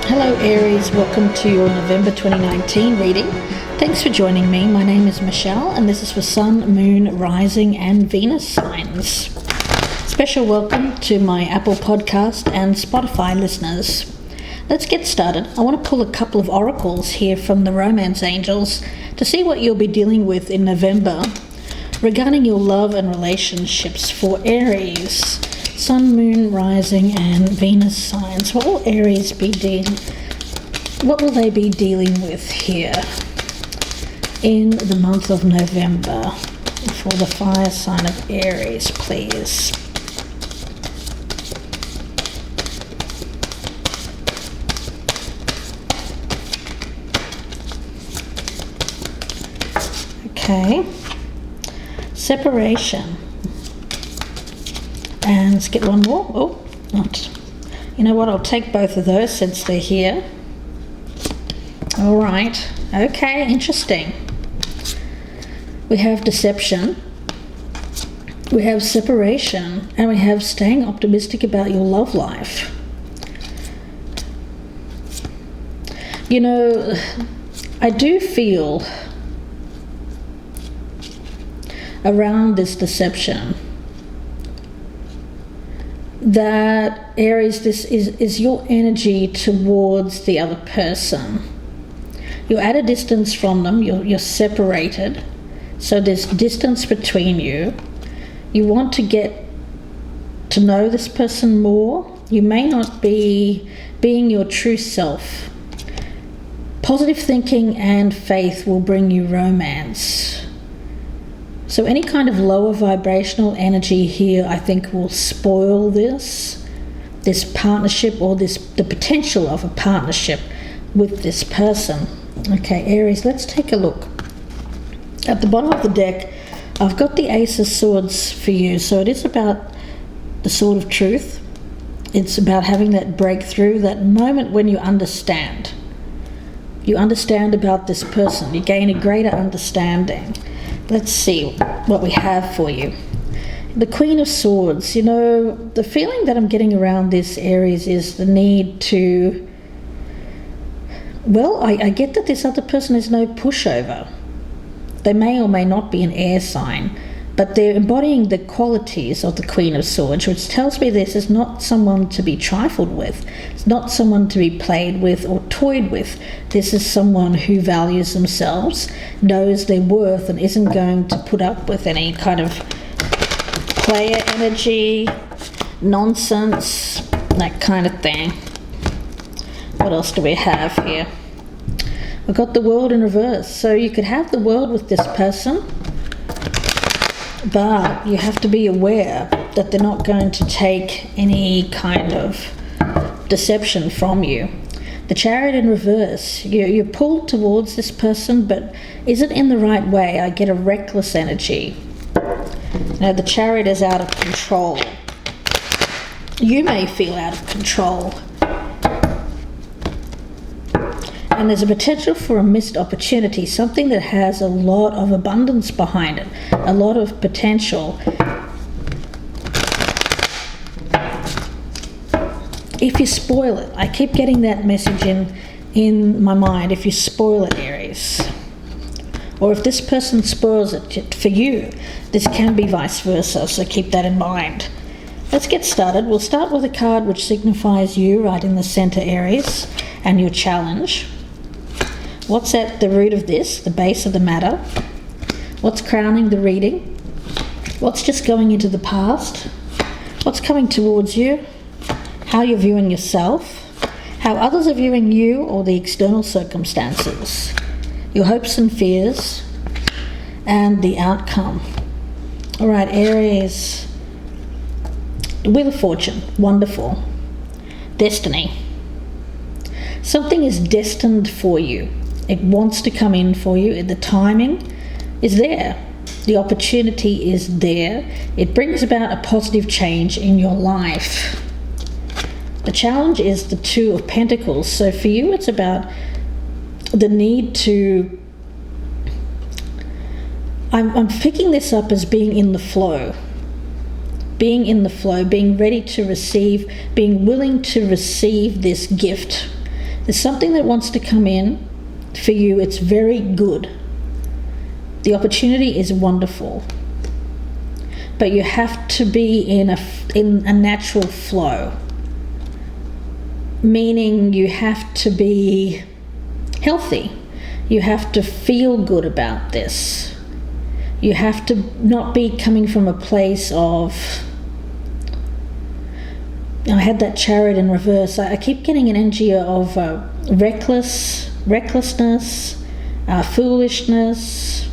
Hello Aries, welcome to your November 2019 reading. Thanks for joining me. My name is Michelle and this is for Sun, Moon, Rising and Venus signs. Special welcome to my Apple Podcast and Spotify listeners. Let's get started. I want to pull a couple of oracles here from the Romance Angels to see what you'll be dealing with in November regarding your love and relationships for Aries. Sun, Moon, Rising and Venus signs. What will Aries be what will they be dealing with here in the month of November for the fire sign of Aries, please? Okay. Separation. And let's get one more. Oh, not. You know what? I'll take both of those since they're here. All right. Okay, interesting. We have deception. We have separation. And we have staying optimistic about your love life. You know, I do feel around this deception that Aries, this is your energy towards the other person. You're at a distance from them, you're separated, so there's distance between you. You want to get to know this person more. You may not be being your true self. Positive thinking and faith will bring you romance. So any kind of lower vibrational energy here, I think, will spoil this partnership or the potential of a partnership with this person. Okay, Aries, let's take a look. At the bottom of the deck, I've got the Ace of Swords for you. So it is about the sword of truth. It's about having that breakthrough, that moment when you understand. You understand about this person. You gain a greater understanding. Let's see what we have for you. The Queen of Swords. You know, the feeling that I'm getting around this, Aries, is the need to... Well, I get that this other person is no pushover. They may or may not be an air sign, but they're embodying the qualities of the Queen of Swords, which tells me this is not someone to be trifled with. It's not someone to be played with or toyed with. This is someone who values themselves, knows their worth, and isn't going to put up with any kind of player energy, nonsense, that kind of thing. What else do we have here? We've got the World in reverse. So you could have the world with this person, but you have to be aware that they're not going to take any kind of deception from you. The Chariot in reverse. You're pulled towards this person, but is it in the right way? I get a reckless energy. Now the Chariot is out of control. You may feel out of control. And there's a potential for a missed opportunity, something that has a lot of abundance behind it, a lot of potential. If you spoil it, I keep getting that message in my mind, if you spoil it, Aries. Or if this person spoils it for you, this can be vice versa, so keep that in mind. Let's get started. We'll start with a card which signifies you right in the center, Aries, and your challenge. What's at the root of this, the base of the matter? What's crowning the reading? What's just going into the past? What's coming towards you? How you're viewing yourself? How others are viewing you or the external circumstances? Your hopes and fears? And the outcome. All right, Aries. Wheel of Fortune. Wonderful. Destiny. Something is destined for you. It wants to come in for you. The timing is there. The opportunity is there. It brings about a positive change in your life. The challenge is the Two of Pentacles. So for you, it's about the need to... I'm picking this up as being in the flow. Being in the flow, being ready to receive, being willing to receive this gift. There's something that wants to come in for you. It's very good. The opportunity is wonderful. But you have to be in a natural flow. Meaning you have to be healthy. You have to feel good about this. You have to not be coming from a place of, I had that Chariot in reverse. I keep getting an energy of recklessness, foolishness,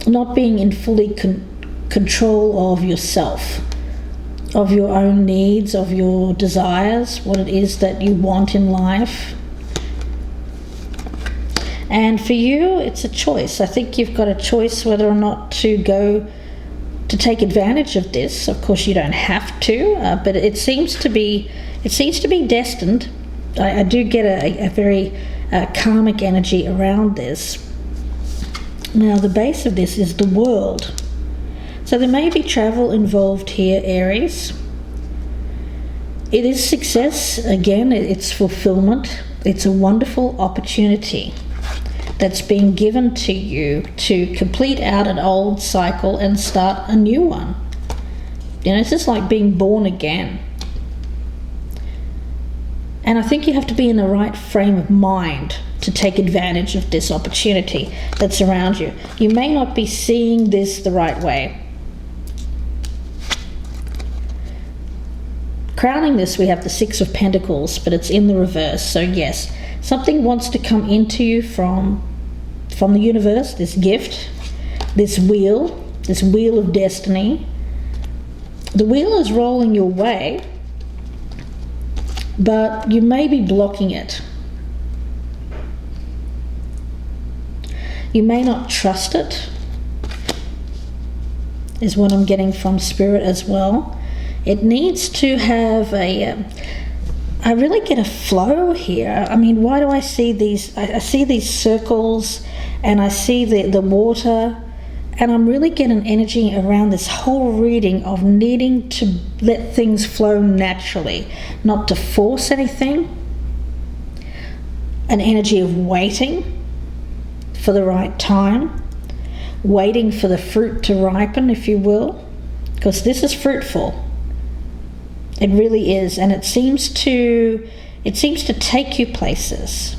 not being in fully control of yourself, of your own needs, of your desires, what it is that you want in life. And for you, it's a choice. I think you've got a choice whether or not to go to take advantage of this. Of course, you don't have to, but it seems to be destined. I do get a very karmic energy around this. Now, the base of this is the world. So there may be travel involved here, Aries. It is success. Again, it's fulfillment. It's a wonderful opportunity that's being given to you to complete out an old cycle and start a new one. You know, it's just like being born again. And I think you have to be in the right frame of mind to take advantage of this opportunity that's around you. You may not be seeing this the right way. Crowning this, we have the Six of Pentacles, but it's in the reverse. So yes, something wants to come into you from the universe, this gift, this wheel of destiny. The wheel is rolling your way, but you may be blocking it. You may not trust it, is what I'm getting from Spirit as well. It needs to have I really get a flow here. I mean, why do I see these? I see these circles and I see the water, and I'm really getting energy around this whole reading of needing to let things flow naturally, not to force anything. An energy of waiting for the right time, waiting for the fruit to ripen, if you will, because this is fruitful. It really is, and it seems to take you places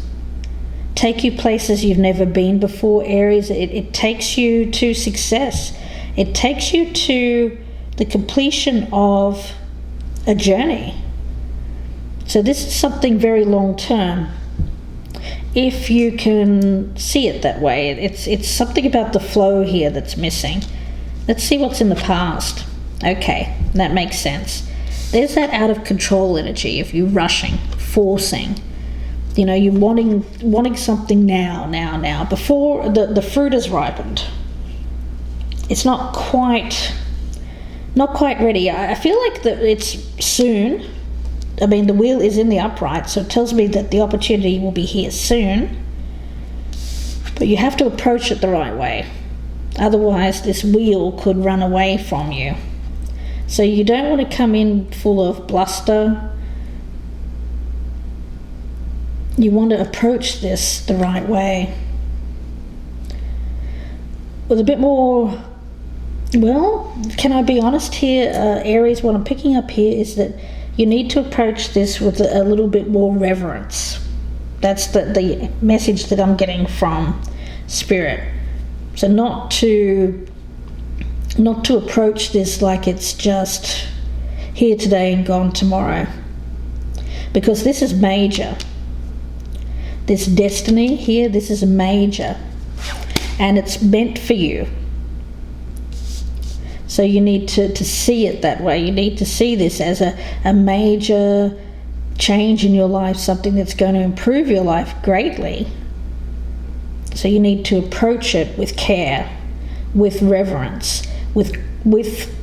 you've never been before, Aries. It takes you to success. It takes you to the completion of a journey. So this is something very long term, if you can see it that way. It's something about the flow here that's missing. Let's see what's in the past. Okay, that makes sense. There's that out of control energy of you rushing, forcing. You know, you're wanting something now, before the fruit has ripened. It's not quite ready. I feel like that it's soon. I mean, the wheel is in the upright, so it tells me that the opportunity will be here soon. But you have to approach it the right way. Otherwise, this wheel could run away from you. So you don't want to come in full of bluster. You want to approach this the right way. With a bit more, well, can I be honest here, Aries? What I'm picking up here is that you need to approach this with a little bit more reverence. That's the message that I'm getting from Spirit. So not to approach this like it's just here today and gone tomorrow, because this is major. This destiny here, this is major, and it's meant for you. So you need to see it that way. You need to see this as a major change in your life, something that's going to improve your life greatly. So you need to approach it with care, with reverence, with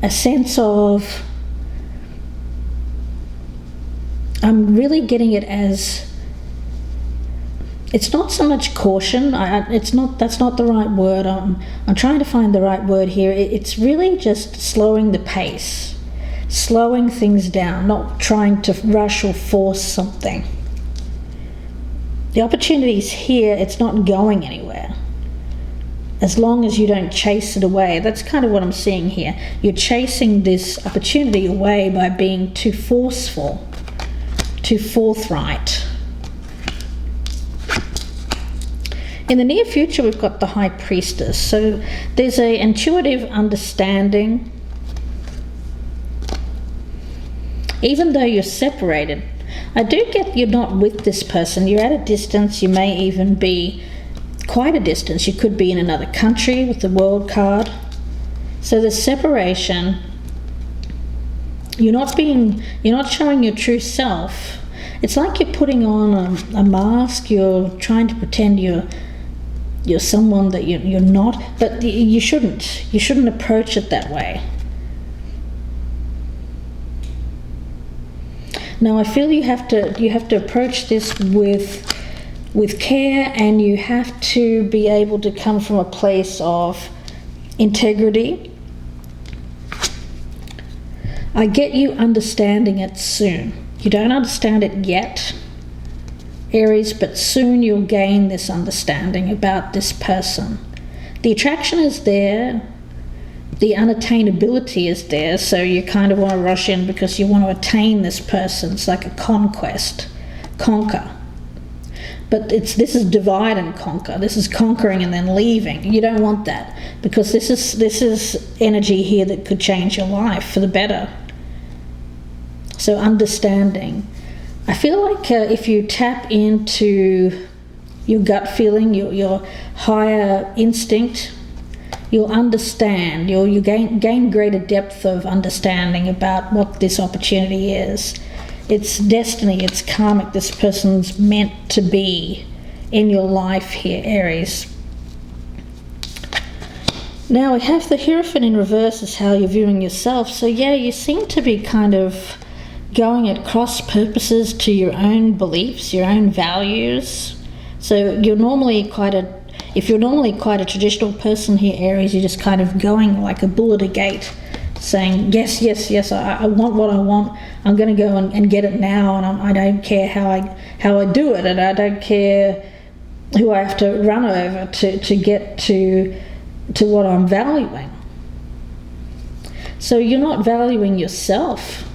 a sense of, I'm really getting it as, it's not so much caution. That's not the right word. I'm trying to find the right word here. It's really just slowing the pace. slowing things down, not trying to rush or force something. The opportunity's here, it's not going anywhere. As long as you don't chase it away. That's kind of what I'm seeing here. You're chasing this opportunity away by being too forceful, too forthright. In the near future, we've got the High Priestess. So there's an intuitive understanding. Even though you're separated, I do get you're not with this person. You're at a distance. You may even be quite a distance. You could be in another country with the World card. So the separation, you're not showing your true self. It's like you're putting on a mask. You're trying to pretend you're someone that you're not, but you shouldn't approach it that way. Now I feel you have to approach this with care, and you have to be able to come from a place of integrity. I get you understanding it soon. You don't understand it yet, Aries, but soon you'll gain this understanding about this person. The attraction is there. The unattainability is there, so you kind of want to rush in because you want to attain this person. It's like a conquest, conquer. But this is divide and conquer. This is conquering and then leaving. You don't want that, because this is energy here that could change your life for the better. So understanding. I feel like if you tap into your gut feeling, your higher instinct, you'll understand. You gain greater depth of understanding about what this opportunity is. It's destiny, it's karmic. This person's meant to be in your life here, Aries. Now we have the Hierophant in reverse is how you're viewing yourself. So yeah, you seem to be kind of going at cross purposes to your own beliefs, your own values. So if you're normally quite a traditional person here, Aries, you're just kind of going like a bull at a gate, saying, yes, I want what I want. I'm going to go and get it now, and I don't care how I do it, and I don't care who I have to run over to get to what I'm valuing. So you're not valuing yourself.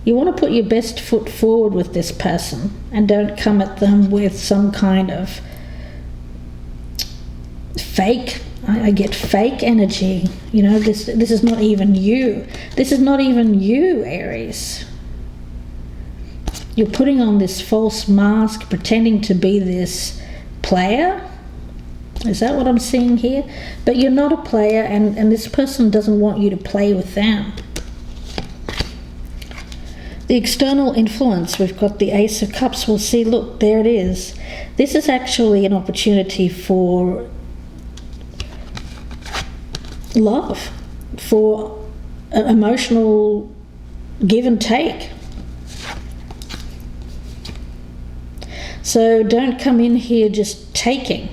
You want to put your best foot forward with this person, and don't come at them with some kind of fake. I get fake energy. This is not even you. This is not even you, Aries. You're putting on this false mask, pretending to be this player. Is that what I'm seeing here? But you're not a player, and this person doesn't want you to play with them. The external influence, we've got the Ace of Cups. We'll see, look, there it is. This is actually an opportunity for love, for emotional give and take. So don't come in here just taking,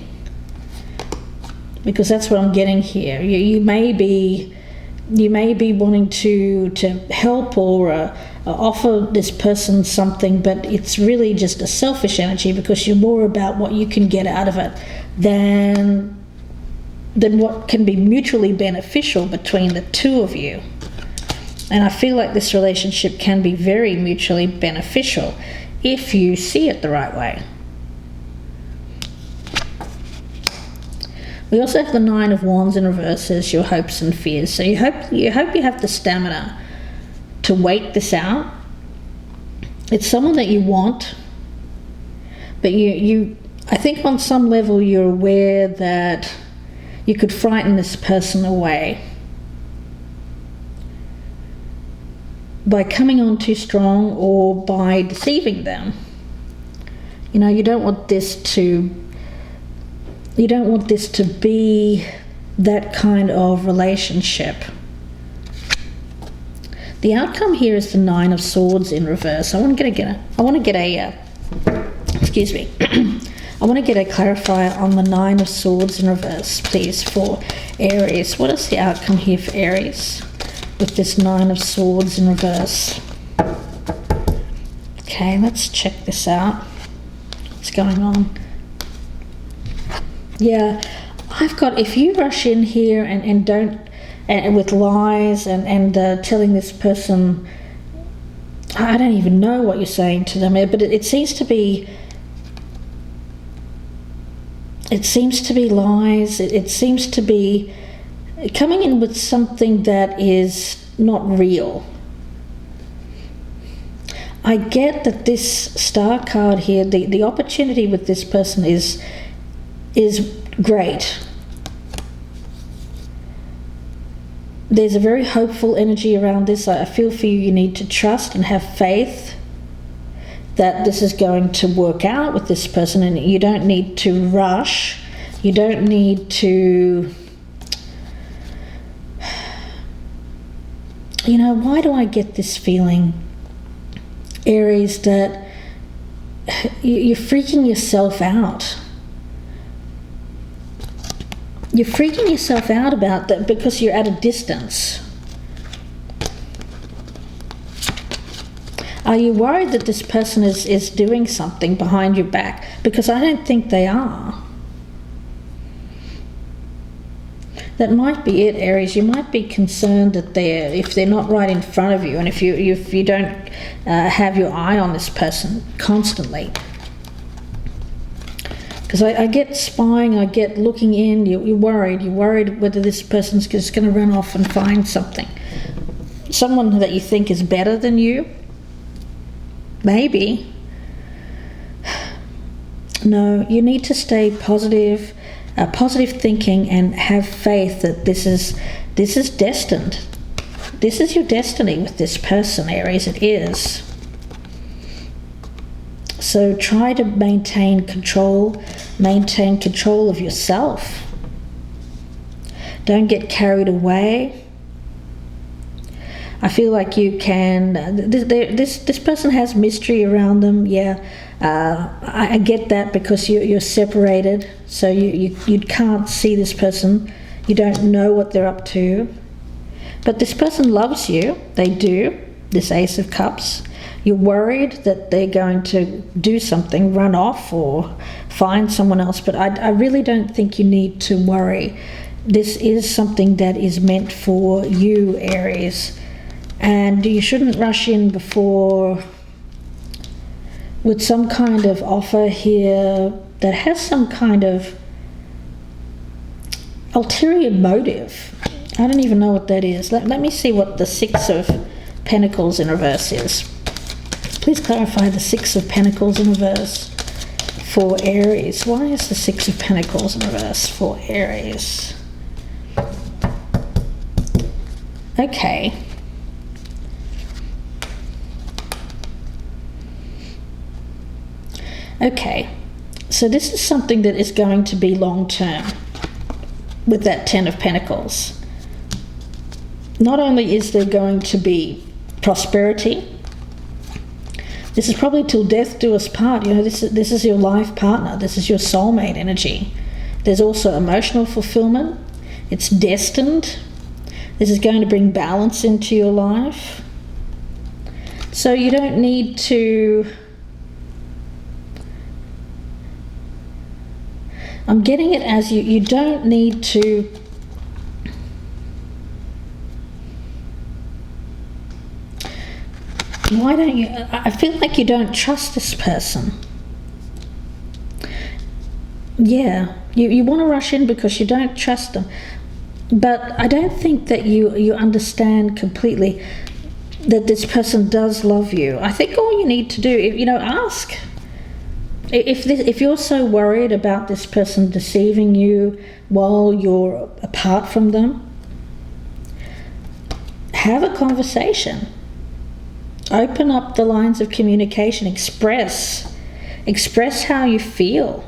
because that's what I'm getting here. You may be wanting to help or offer this person something, but it's really just a selfish energy, because you're more about what you can get out of it than what can be mutually beneficial between the two of you. And I feel like this relationship can be very mutually beneficial if you see it the right way. We also have the Nine of Wands in reverse as your hopes and fears. So you hope you have the stamina to wait this out. It's someone that you want, but I think on some level you're aware that you could frighten this person away by coming on too strong or by deceiving them. You don't want this to be that kind of relationship. The outcome here is the Nine of Swords in reverse. I want to get a clarifier on the Nine of Swords in reverse, please, for Aries. What is the outcome here for Aries? with this Nine of Swords in reverse. Okay, let's check this out. What's going on? Yeah, I've got, if you rush in here and don't, and with lies and telling this person, I don't even know what you're saying to them, but it seems to be, lies. It seems to be coming in with something that is not real. I get that this Star card here, the opportunity with this person is great. There's a very hopeful energy around this. I feel for you, you need to trust and have faith that this is going to work out with this person, and you don't need to rush. You don't need to, why do I get this feeling, Aries, that you're freaking yourself out? You're freaking yourself out about that because you're at a distance. Are you worried that this person is doing something behind your back? Because I don't think they are. That might be it, Aries. You might be concerned that if they're not right in front of you, and if you don't have your eye on this person constantly. Because I get spying, I get looking in, you're worried whether this person's just going to run off and find something. Someone that you think is better than you, maybe. No, you need to stay positive, positive thinking, and have faith that this is destined. This is your destiny with this person, Aries, it is. So try to maintain control of yourself. Don't get carried away. I feel like you can, this person has mystery around them, yeah. I get that because you're separated, so you can't see this person. You don't know what they're up to. But this person loves you, they do, this Ace of Cups. You're worried that they're going to do something, run off or find someone else, but I really don't think you need to worry. This is something that is meant for you, Aries, and you shouldn't rush in before with some kind of offer here that has some kind of ulterior motive. I don't even know what that is. Let me see what the Six of Pentacles in reverse is. Please clarify the Six of Pentacles in reverse for Aries. Why is the Six of Pentacles in reverse for Aries? Okay. Okay. So this is something that is going to be long term with that Ten of Pentacles. Not only is there going to be prosperity, this is probably till death do us part. This is your life partner. This is your soulmate energy. There's also emotional fulfillment. It's destined. This is going to bring balance into your life. So you don't need to... I'm getting it as you don't need to... Why don't you... I feel like you don't trust this person. Yeah, you want to rush in because you don't trust them. But I don't think that you understand completely that this person does love you. I think all you need to do, ask. If you're so worried about this person deceiving you while you're apart from them, have a conversation. Open up the lines of communication. Express how you feel.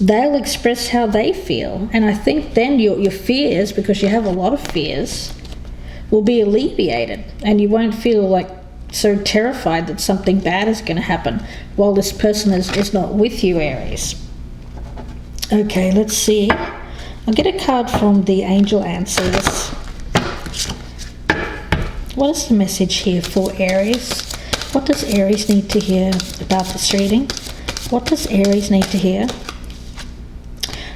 They'll express how they feel, and I think then your fears, because you have a lot of fears, will be alleviated, and you won't feel like so terrified that something bad is going to happen while this person is not with you, Aries. Okay, let's see. I'll get a card from the angel answers. What is the message here for Aries? What does Aries need to hear about this reading? What does Aries need to hear?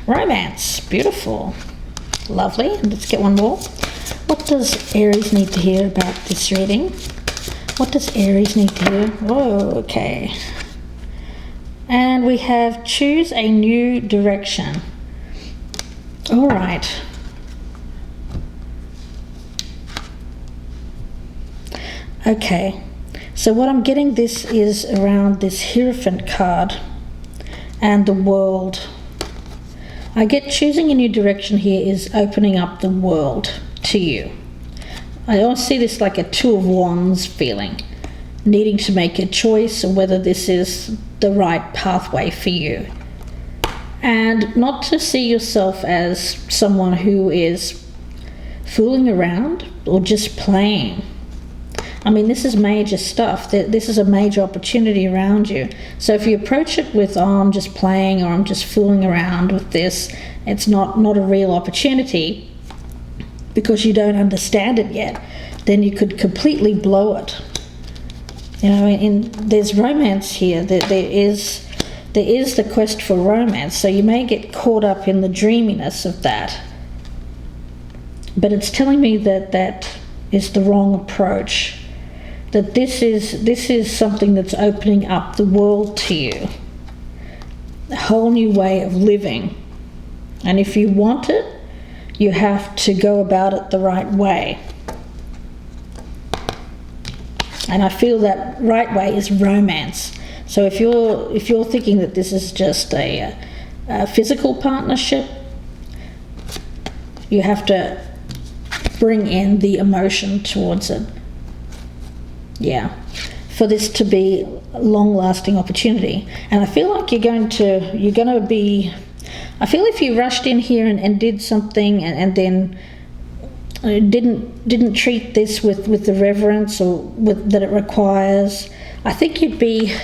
Romance. Beautiful. Lovely. Let's get one more. What does Aries need to hear about this reading? What does Aries need to hear? Whoa, okay. And we have choose a new direction. All right. Okay, so what I'm getting this is around this Hierophant card and the world. I get choosing a new direction here is opening up the world to you. I always see this like a Two of Wands feeling, needing to make a choice or whether this is the right pathway for you. And not to see yourself as someone who is fooling around or just playing. I mean, this is major stuff. This is a major opportunity around you. So if you approach it with, oh, I'm just playing or I'm just fooling around with this, it's not a real opportunity because you don't understand it yet, then you could completely blow it. You know, there's romance here. There is the quest for romance. So you may get caught up in the dreaminess of that. But it's telling me that is the wrong approach. That this is something that's opening up the world to you, a whole new way of living. And if you want it, you have to go about it the right way. And I feel that right way is romance. So if you're thinking that this is just a physical partnership, you have to bring in the emotion towards it. Yeah, for this to be a long-lasting opportunity. And I feel like you're going to be, I feel if you rushed in here and did something and then didn't treat this with the reverence or that it requires, I think you'd be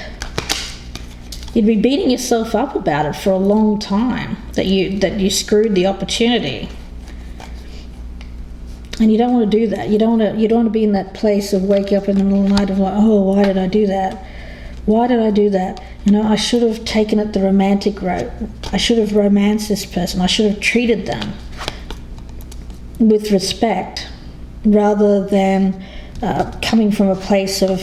beating yourself up about it for a long time, that you screwed the opportunity. And you don't want to do that. You don't want to be in that place of waking up in the middle of the night of like, oh, why did I do that? Why did I do that? You know, I should have taken it the romantic route. I should have romanced this person. I should have treated them with respect rather than coming from a place of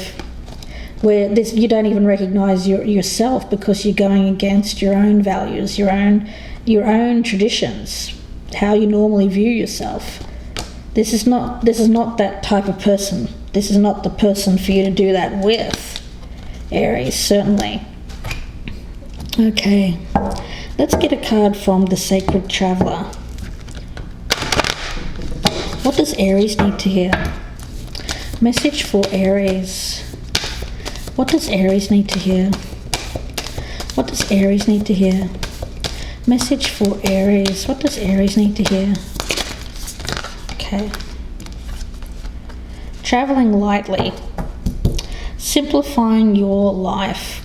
where you don't even recognize yourself because you're going against your own values, your own traditions, how you normally view yourself. This is not that type of person. This is not the person for you to do that with, Aries, certainly. Okay, let's get a card from the Sacred Traveler. What does Aries need to hear? Message for Aries. What does Aries need to hear? What does Aries need to hear? Message for Aries. What does Aries need to hear? Okay. Traveling lightly. Simplifying your life.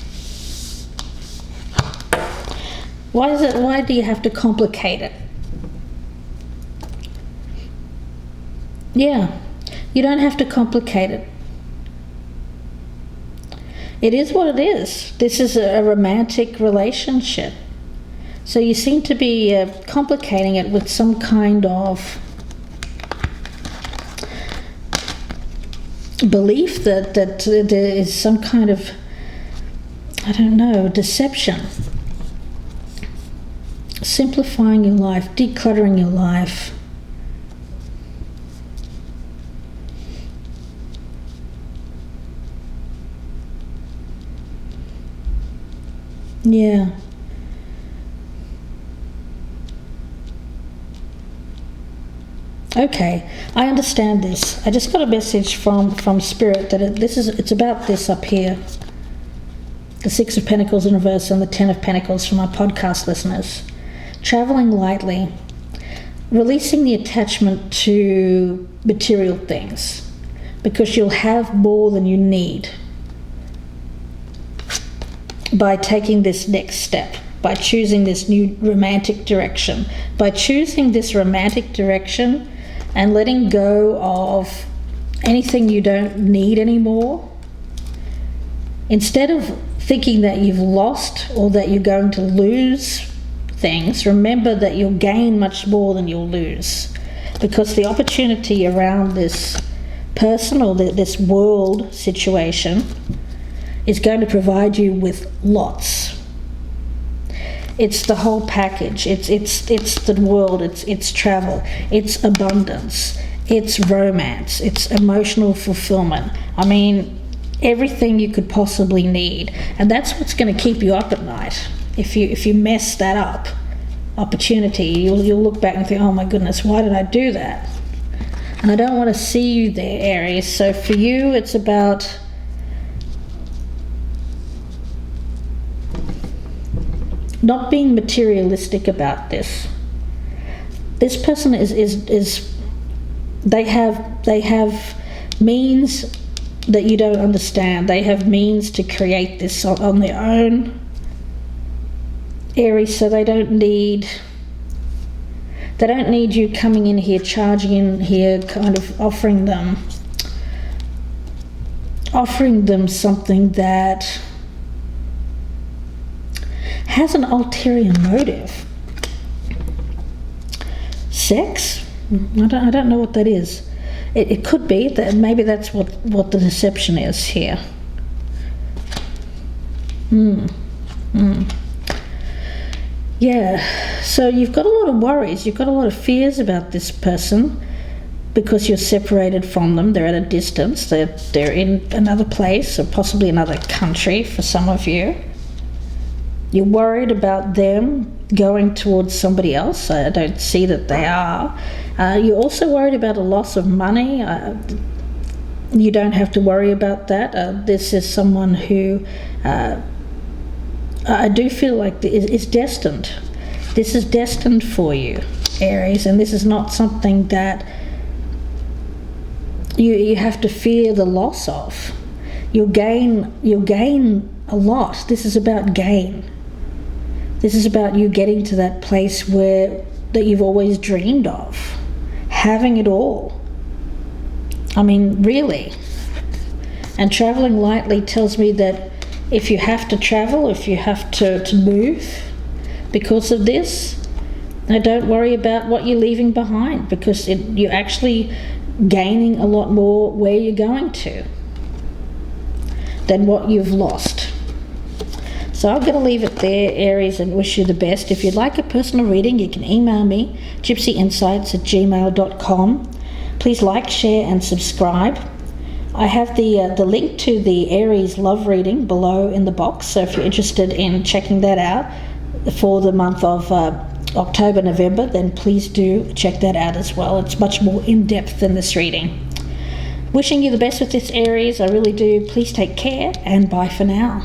Why do you have to complicate it? Yeah, you don't have to complicate it. It is what it is. This is a romantic relationship. So you seem to be complicating it with some kind of belief that there is some kind of, I don't know, deception. Simplifying your life, decluttering your life. Yeah. Okay, I understand this. I just got a message from Spirit that it's about this up here. The Six of Pentacles in reverse and the Ten of Pentacles for my podcast listeners. Traveling lightly. Releasing the attachment to material things because you'll have more than you need by taking this next step. by choosing this new romantic direction. By choosing this romantic direction and letting go of anything you don't need anymore, instead of thinking that you've lost or that you're going to lose things, remember that you'll gain much more than you'll lose, because the opportunity around this person or this world situation is going to provide you with lots. It's the whole package. It's the world. It's travel. It's abundance. It's romance. It's emotional fulfillment. I mean, everything you could possibly need, and that's what's going to keep you up at night. If you mess that up, opportunity, you'll look back and think, oh my goodness, why did I do that? And I don't want to see you there, Aries. So for you, it's about not being materialistic about this. This person is they have means that you don't understand. They have means to create this on their own, Aries, so they don't need you coming in here, charging in here, kind of offering them something that has an ulterior motive. Sex? I don't know what that is. It could be that maybe that's what the deception is here. Yeah, so you've got a lot of worries, you've got a lot of fears about this person because you're separated from them. They're at a distance, they're in another place or possibly another country for some of you. You're worried about them going towards somebody else. I don't see that they are. You're also worried about a loss of money. You don't have to worry about that. This is someone who I do feel like is destined. This is destined for you, Aries, and this is not something that you have to fear the loss of. You'll gain a lot. This is about gain. This is about you getting to that place that you've always dreamed of, having it all. I mean, really. And traveling lightly tells me that if you have to travel, if you have to move because of this, don't worry about what you're leaving behind, because you're actually gaining a lot more where you're going to than what you've lost. So I'm going to leave it there, Aries, and wish you the best. If you'd like a personal reading, you can email me, gypsyinsights@gmail.com. Please like, share, and subscribe. I have the link to the Aries love reading below in the box, so if you're interested in checking that out for the month of October, November, then please do check that out as well. It's much more in-depth than this reading. Wishing you the best with this, Aries, I really do. Please take care, and bye for now.